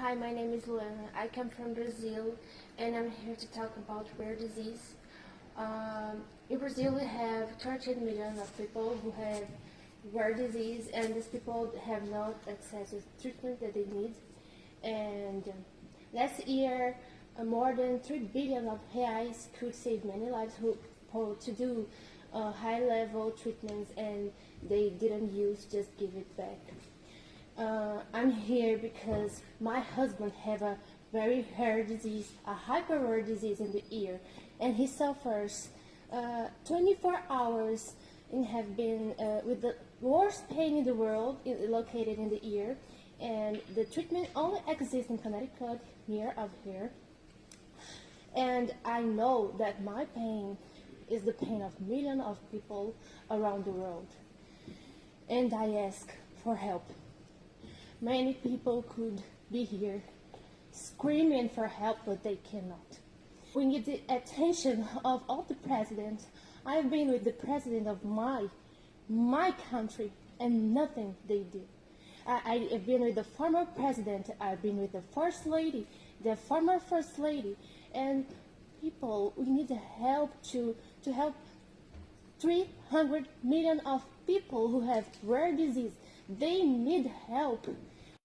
Hi, my name is Luana. I come from Brazil, and I'm here to talk about rare disease. In Brazil, we have 13 million of people who have rare disease, and these people have not access to treatment that they need. And last year, more than 3 billion of reais could save many lives to do high-level treatments, and they didn't use, just give it back. I'm here because my husband have a very rare disease, a hyper rare disease in the ear, and he suffers 24 hours and have been with the worst pain in the world located in the ear, and the treatment only exists in Connecticut, near of here. And I know that my pain is the pain of millions of people around the world, and I ask for help. Many people could be here screaming for help, but they cannot. We need the attention of all the presidents. I've been with the president of my country, and nothing they did. I've been with the former president, I've been with the first lady, the former first lady, and people, we need help to help 300 million of people who have rare disease. They need help.